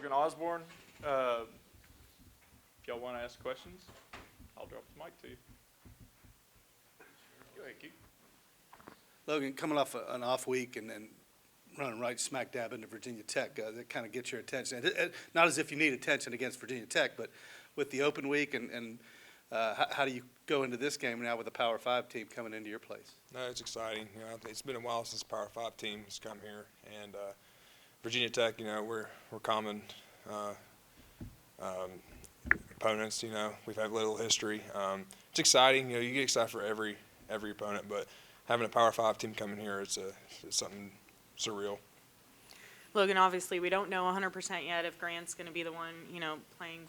Logan Osborne. If y'all want to ask questions, I'll drop the mic to you. Go ahead, Keith. Logan, coming off an off week and then running right smack dab into Virginia Tech, that kind of gets your attention. Not as if you need attention against Virginia Tech, but with the open week and how do you go into this game now with a Power 5 team coming into your place? No, it's exciting. It's been a while since the Power 5 team has come here, and Virginia Tech, we're common opponents. We've had little history. It's exciting. You get excited for every opponent, but having a Power 5 team coming here, it's something surreal. Logan, obviously, we don't know 100% yet if Grant's going to be the one, playing,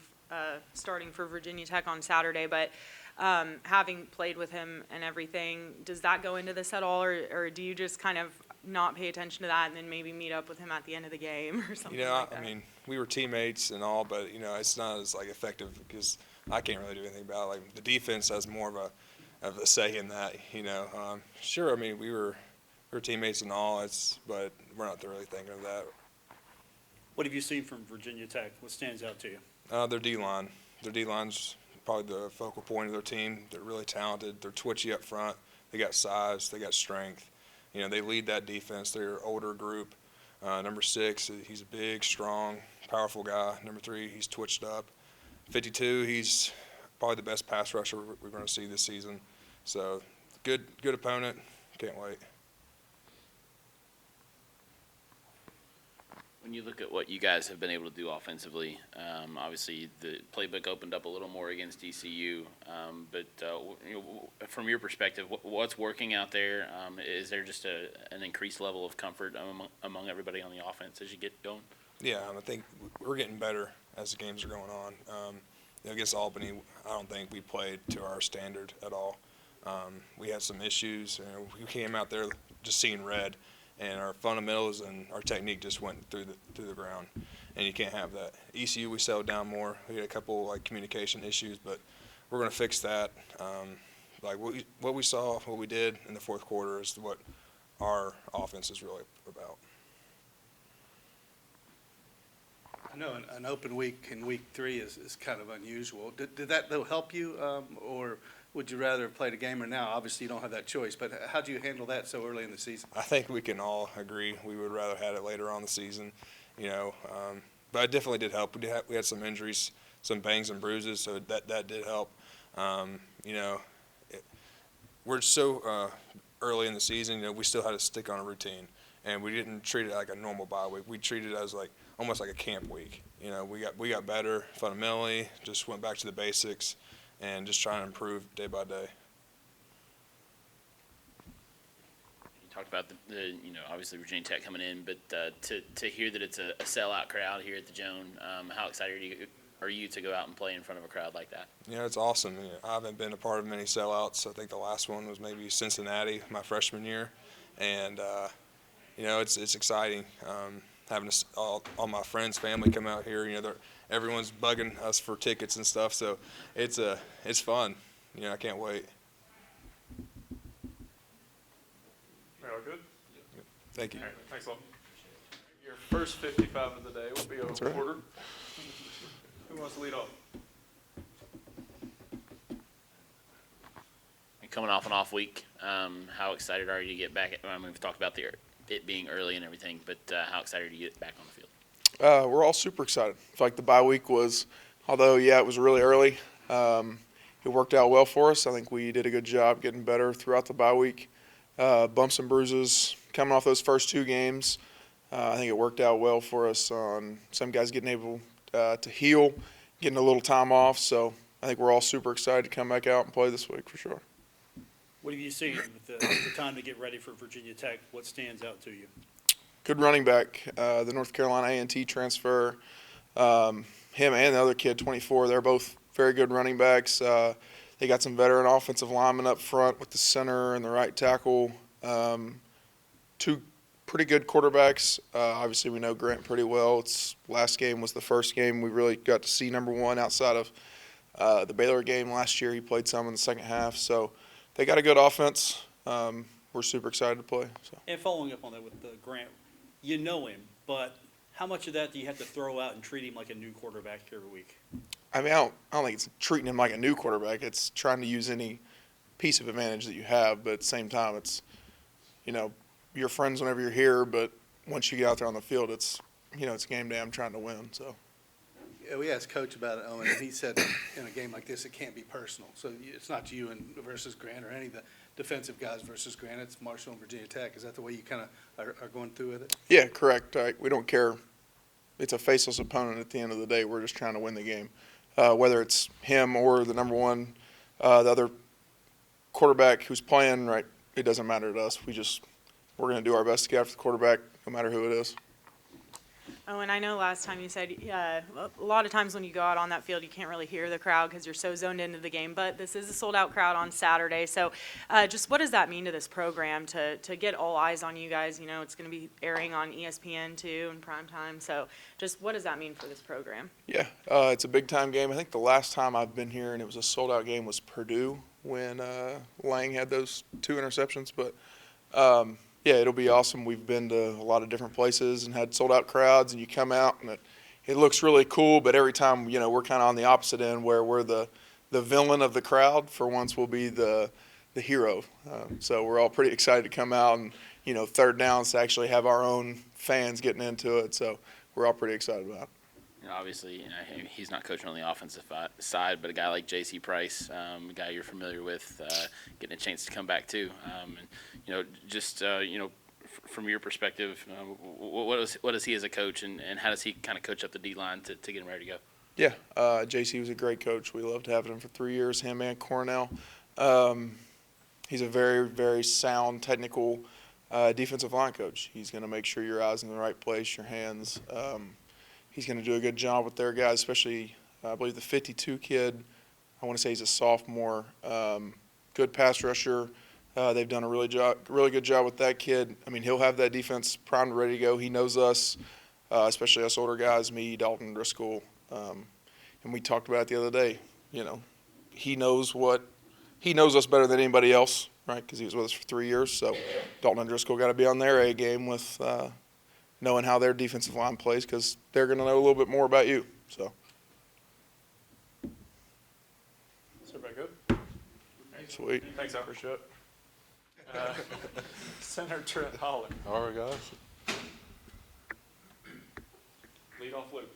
starting for Virginia Tech on Saturday. But having played with him and everything, does that go into this at all, or do you just kind of not pay attention to that and then maybe meet up with him at the end of the game or something like that? I mean, we were teammates and all, but it's not as effective because I can't really do anything about it. The defense has more of a say in that. Sure. I mean, we were teammates and all, but we're not really thinking of that. What have you seen from Virginia Tech? What stands out to you? Their D-line. Their D-line's probably the focal point of their team. They're really talented. They're twitchy up front. They got size. They got strength. They lead that defense. They're an older group. Number 6, he's a big, strong, powerful guy. Number 3, he's twitched up. 52, he's probably the best pass rusher we're going to see this season. So good opponent. Can't wait. When you look at what you guys have been able to do offensively, obviously the playbook opened up a little more against ECU, but from your perspective, what's working out there? Is there just an increased level of comfort among everybody on the offense as you get going? Yeah, I think we're getting better as the games are going on. Against Albany, I don't think we played to our standard at all. We had some issues. We came out there just seeing red. And our fundamentals and our technique just went through the ground, and you can't have that. ECU, we settled down more. We had a couple communication issues, but we're going to fix that. What we saw, what we did in the fourth quarter is what our offense is really about. I know an open week in week 3 is kind of unusual. Did that, though, help you, or would you rather have played a game or now? Obviously, you don't have that choice, but how do you handle that so early in the season? I think we can all agree we would rather have had it later on in the season, but it definitely did help. We had some injuries, some bangs and bruises, so that did help. We're so early in the season, we still had to stick on a routine, and we didn't treat it like a normal bye week. We treated it as almost like a camp week. We got better fundamentally, just went back to the basics, and just trying to improve day by day. You talked about the obviously Virginia Tech coming in, but to hear that it's a sellout crowd here at the Joan, how excited are you to go out and play in front of a crowd like that? It's awesome. I haven't been a part of many sellouts. I think the last one was maybe Cincinnati my freshman year, and it's exciting. Having all my friends, family come out here. Everyone's bugging us for tickets and stuff, so it's fun. I can't wait. Are all good? Thank you. All right, thanks a lot. Your first 55 of the day will be That's right. ordered. Who wants to lead off? And coming off an off week, how excited are you to get back? We've talked about it being early and everything, but how excited are you to get back on the field? We're all super excited. I feel like the bye week was, although, it was really early, it worked out well for us. I think we did a good job getting better throughout the bye week. Bumps and bruises coming off those first 2 games. I think it worked out well for us on some guys getting able to heal, getting a little time off. So I think we're all super excited to come back out and play this week for sure. What have you seen with the time to get ready for Virginia Tech? What stands out to you? Good running back, the North Carolina A&T transfer. Him and the other kid, 24, they're both very good running backs. They got some veteran offensive linemen up front with the center and the right tackle. 2 pretty good quarterbacks. Obviously, we know Grant pretty well. Last game was the first game we really got to see number 1 outside of the Baylor game last year. He played some in the second half. So they got a good offense. We're super excited to play. So. And following up on that with Grant, you know him, but How much of that do you have to throw out and treat him like a new quarterback every week? I mean, I don't think it's treating him like a new quarterback. It's trying to use any piece of advantage that you have, but at the same time, it's, you're friends whenever you're here, but once you get out there on the field, it's, it's game day. I'm trying to win, so. Yeah, we asked Coach about it, Owen, and he said in a game like this, it can't be personal. So it's not you and versus Grant or any of the defensive guys versus Grant. It's Marshall and Virginia Tech. Is that the way you kind of are going through with it? Yeah, correct. We don't care. It's a faceless opponent at the end of the day. We're just trying to win the game. Whether it's him or the number one, the other quarterback who's playing, right, it doesn't matter to us. We're going to do our best to get after the quarterback, no matter who it is. Oh, and I know last time you said, a lot of times when you go out on that field, you can't really hear the crowd because you're so zoned into the game, but this is a sold-out crowd on Saturday. So just what does that mean to this program to get all eyes on you guys? It's going to be airing on ESPN too in prime time. So just what does that mean for this program? Yeah, it's a big-time game. I think the last time I've been here and it was a sold-out game was Purdue when Lang had those 2 interceptions. But, yeah, it'll be awesome. We've been to a lot of different places and had sold-out crowds, and you come out and it looks really cool, but every time, we're kind of on the opposite end where we're the villain of the crowd. For once, we'll be the hero. So we're all pretty excited to come out and, third downs to actually have our own fans getting into it. So we're all pretty excited about it. Obviously, he's not coaching on the offensive side, but a guy like J.C. Price, a guy you're familiar with, getting a chance to come back too. From your perspective, what is he as a coach, and how does he kind of coach up the D-line to get him ready to go? Yeah, J.C. was a great coach. We loved having him for 3 years, him and Cornell. He's a very, very sound, technical defensive line coach. He's going to make sure your eyes in the right place, your hands. He's going to do a good job with their guys, especially, I believe, the 52 kid. I want to say he's a sophomore. Good pass rusher. They've done a really good job with that kid. I mean, he'll have that defense primed and ready to go. He knows us, especially us older guys, me, Dalton, Driscoll. And we talked about it the other day. He knows us better than anybody else, right, because he was with us for 3 years. So Dalton and Driscoll got to be on their A game with knowing how their defensive line plays, because they're going to know a little bit more about you. So. Is everybody good? Sweet. Thanks, I appreciate it. Center Trent Holler. All right, guys. Lead off Luke.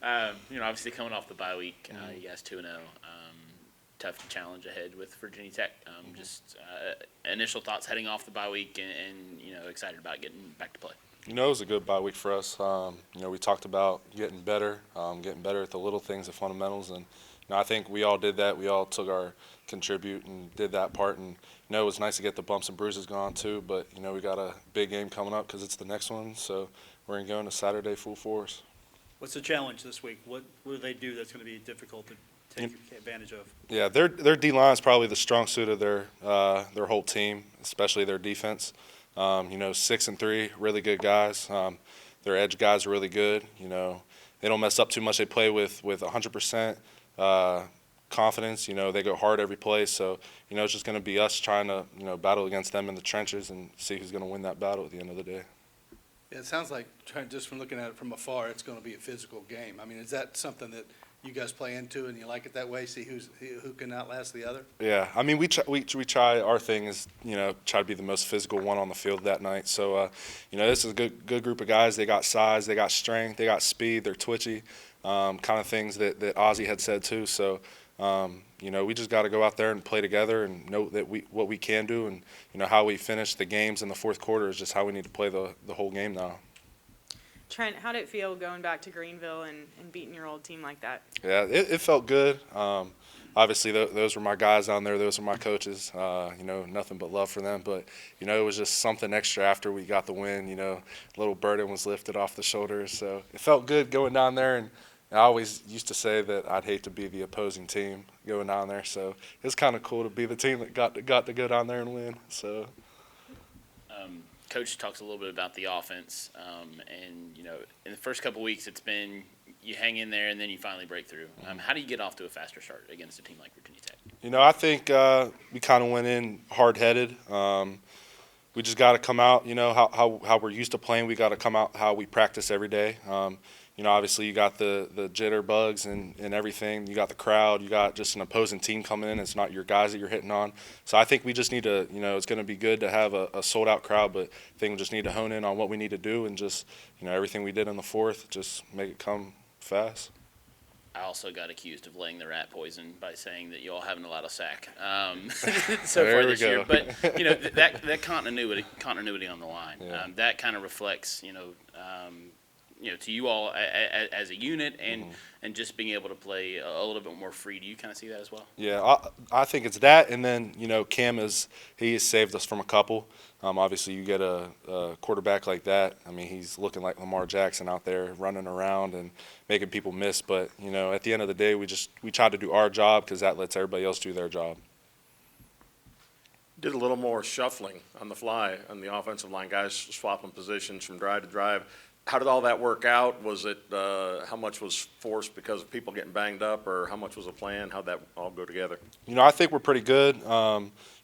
Obviously coming off the bye week, you guys 2-0. Tough challenge ahead with Virginia Tech. Just initial thoughts heading off the bye week, and excited about getting back to play. It was a good bye week for us. We talked about getting better at the little things, the fundamentals, and I think we all did that. We all took our contribute and did that part, and it was nice to get the bumps and bruises gone too. But we got a big game coming up because it's the next one, so we're gonna go into Saturday full force. What's the challenge this week? What do they do that's going to be difficult to take advantage of? Yeah, their D-line is probably the strong suit of their whole team, especially their defense. 6-3, really good guys. Their edge guys are really good. They don't mess up too much. They play with 100% confidence. They go hard every play. So, it's just going to be us trying to, battle against them in the trenches and see who's going to win that battle at the end of the day. Yeah, it sounds like, just from looking at it from afar, it's going to be a physical game. I mean, is that something that you guys play into and you like it that way, see who can outlast the other? Yeah, I mean, we try, our thing is, try to be the most physical one on the field that night. So, this is a good group of guys. They got size, they got strength, they got speed, they're twitchy, kind of things that Ozzie had said too. So, we just got to go out there and play together and know that what we can do, and how we finish the games in the fourth quarter is just how we need to play the whole game now. Trent, how did it feel going back to Greenville and beating your old team like that? Yeah, it felt good. Obviously, those were my guys down there. Those were my coaches. Nothing but love for them. But, it was just something extra after we got the win. A little burden was lifted off the shoulders. So it felt good going down there. And I always used to say that I'd hate to be the opposing team going down there. So it's kind of cool to be the team that got to go down there and win. So. Coach talks a little bit about the offense, and in the first couple weeks, it's been you hang in there and then you finally break through. How do you get off to a faster start against a team like Virginia Tech? I think we kind of went in hard-headed. we just got to come out, you know, how we're used to playing. We got to come out how we practice every day. You know, obviously you got the jitterbugs and everything. You got the crowd. You got just an opposing team coming in. It's not your guys that you're hitting on. So I think we just need to, you know, it's going to be good to have a sold-out crowd, but I think we just need to hone in on what we need to do and just, you know, everything we did in the fourth, just make it come fast. I also got accused of laying the rat poison by saying that you all haven't allowed a sack so There far we this year. go. But you know that continuity on the line, Yeah. that kind of reflects you know to you all as a unit and just being able to play a little bit more free. Do you kind of see that as well? Yeah, I think it's that, and then, you know, Cam has saved us from a couple. Obviously, you get a quarterback like that. I mean, he's looking like Lamar Jackson out there running around and making people miss. But, you know, at the end of the day, we try to do our job because that lets everybody else do their job. Did a little more shuffling on the fly on the offensive line, guys swapping positions from drive to drive. How did all that work out? Was it, how much was forced because of people getting banged up, or how much was a plan? How'd that all go together? You know, I think we're pretty good.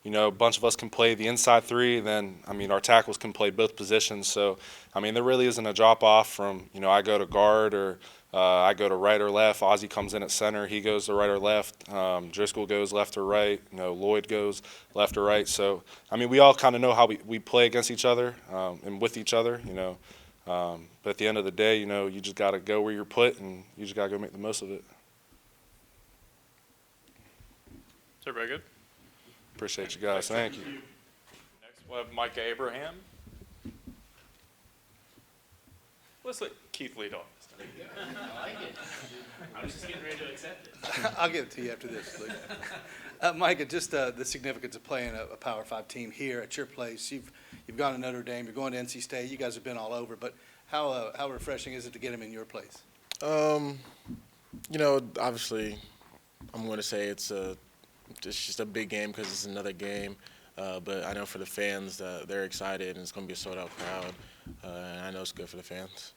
You know, a bunch of us can play the inside three. Then, I mean, our tackles can play both positions. So, I mean, there really isn't a drop off from, you know, I go to guard or I go to right or left. Ozzie comes in at center. He goes to right or left. Driscoll goes left or right. You know, Lloyd goes left or right. So, I mean, we all kind of know how we play against each other and with each other, you know. But at the end of the day, you know, you just got to go where you're put, and you just got to go make the most of it. Is everybody good? Appreciate you guys. Thank you. Next, we'll have Micah Abraham. Let's let Keith lead off. I was just getting ready to accept it. I'll give it to you after this, please. Micah, just the significance of playing a Power 5 team here at your place. You've gone to Notre Dame. You're going to NC State. You guys have been all over. But how refreshing is it to get him in your place? You know, obviously, I'm going to say it's just a big game because it's another game. But I know for the fans, they're excited, and it's going to be a sold-out crowd. And I know it's good for the fans.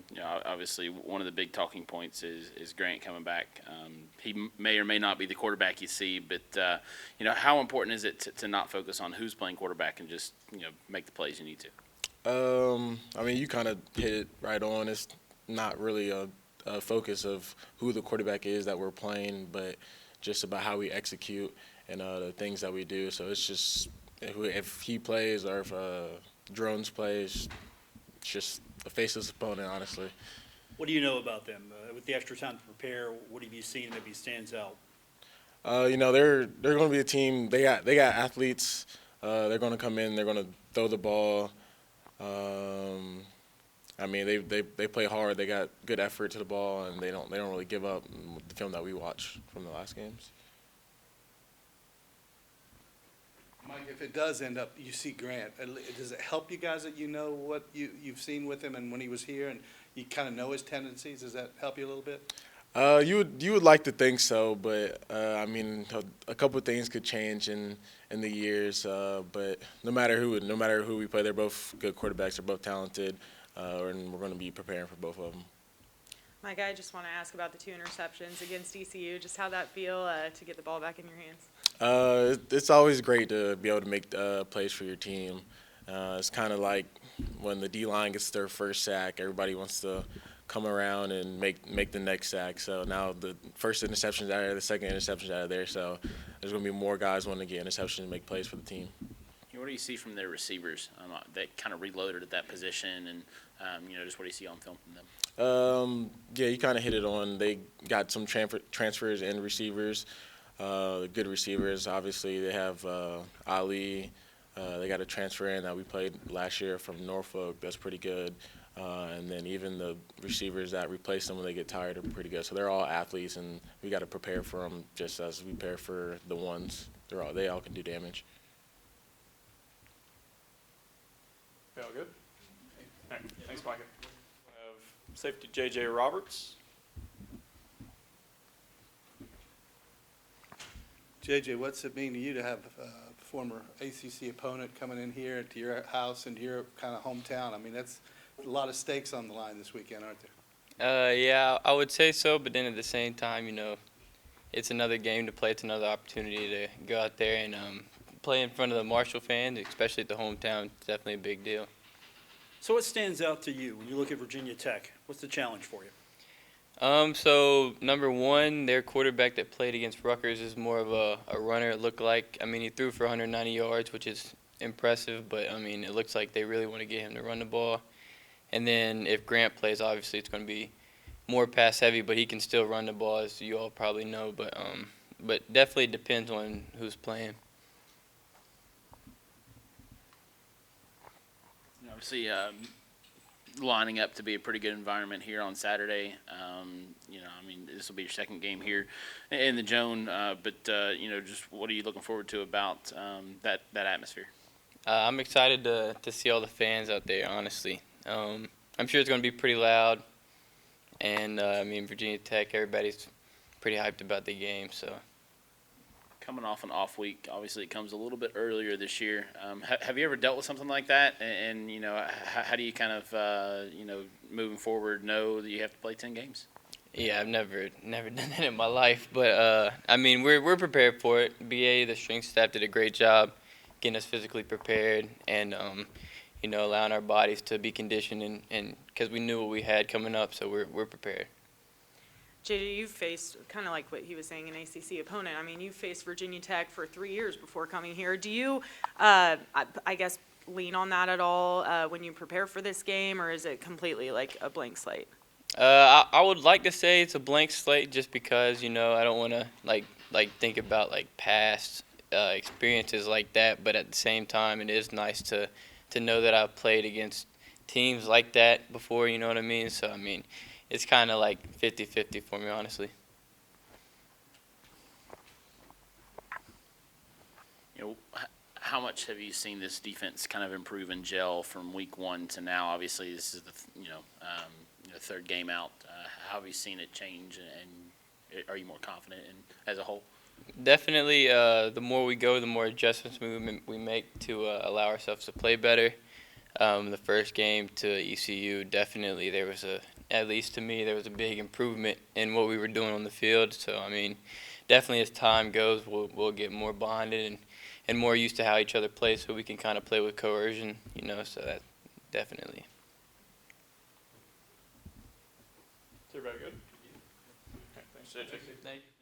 You know, obviously, one of the big talking points is Grant coming back. He may or may not be the quarterback you see, but you know, how important is it to not focus on who's playing quarterback and just, you know, make the plays you need to? I mean, you kind of hit it right on. It's not really a focus of who the quarterback is that we're playing, but just about how we execute and the things that we do. So it's just if he plays or if Drones plays, it's just a faceless opponent, honestly. What do you know about them? With the extra time to prepare, what have you seen maybe stands out? You know, they're going to be a team. They got athletes. They're going to come in. They're going to throw the ball. I mean, they play hard. They got good effort to the ball, and they don't really give up. The film that we watch from the last games. Mike, if it does end up, you see Grant, does it help you guys that you know what you've seen with him and when he was here, and you kind of know his tendencies? Does that help you a little bit? You would like to think so, but I mean, a couple of things could change in the years. But no matter who we play, they're both good quarterbacks. They're both talented, and we're going to be preparing for both of them. Mike, I just want to ask about the 2 interceptions against ECU. Just how that feel to get the ball back in your hands? It's always great to be able to make plays for your team. It's kind of like when the D-line gets their first sack, everybody wants to come around and make the next sack. So now the first interception's out of there, the second interception's out of there. So there's going to be more guys wanting to get interceptions and make plays for the team. What do you see from their receivers that kind of reloaded at that position, and you know, just what do you see on film from them? Yeah, you kind of hit it on. They got some transfers and receivers, good receivers. Obviously, they have Ali. They got a transfer in that we played last year from Norfolk. That's pretty good. And then even the receivers that replace them when they get tired are pretty good. So they're all athletes, and we got to prepare for them just as we prepare for the ones. They all can do damage. Okay, all good? All right, thanks, Micah. We have safety J.J. Roberts. JJ, what's it mean to you to have a former ACC opponent coming in here to your house and your kind of hometown? I mean, that's a lot of stakes on the line this weekend, aren't there? Yeah, I would say so, but then at the same time, you know, it's another game to play. It's another opportunity to go out there and play in front of the Marshall fans, especially at the hometown, it's definitely a big deal. So what stands out to you when you look at Virginia Tech? What's the challenge for you? So number one, their quarterback that played against Rutgers is more of a runner. It looked like, I mean, he threw for 190 yards, which is impressive, but I mean, it looks like they really want to get him to run the ball. And then if Grant plays, obviously it's going to be more pass heavy, but he can still run the ball, as you all probably know. But definitely depends on who's playing. Obviously, lining up to be a pretty good environment here on Saturday. I mean, this will be your second game here in the Joan, but just what are you looking forward to about that atmosphere? I'm excited to see all the fans out there, honestly. I'm sure it's going to be pretty loud. And, I mean, Virginia Tech, everybody's pretty hyped about the game, so. Coming off an off week, obviously it comes a little bit earlier this year. Have you ever dealt with something like that? And how do you kind of, moving forward, know that you have to play 10 games? Yeah, I've never done that in my life, but I mean, we're prepared for it. BA, the strength staff, did a great job getting us physically prepared and allowing our bodies to be conditioned and because we knew what we had coming up, so we're prepared. JJ, you faced, kind of like what he was saying, an ACC opponent. I mean, you faced Virginia Tech for 3 years before coming here. Do you, I guess, lean on that at all when you prepare for this game, or is it completely like a blank slate? I would like to say it's a blank slate just because, I don't want to like think about like past experiences like that, but at the same time, it is nice to know that I've played against teams like that before, you know what I mean? So, I mean, it's kind of like 50-50 for me, honestly. How much have you seen this defense kind of improve and gel from week one to now? Obviously, this is the third game out. How have you seen it change, and are you more confident as a whole? Definitely, the more we go, the more adjustments we make to allow ourselves to play better. The first game to ECU, definitely there was at least to me, there was a big improvement in what we were doing on the field. So, I mean, definitely as time goes, we'll get more bonded and more used to how each other plays so we can kind of play with coercion, so that definitely. Is everybody good? Okay, thanks, JJ. Thank you.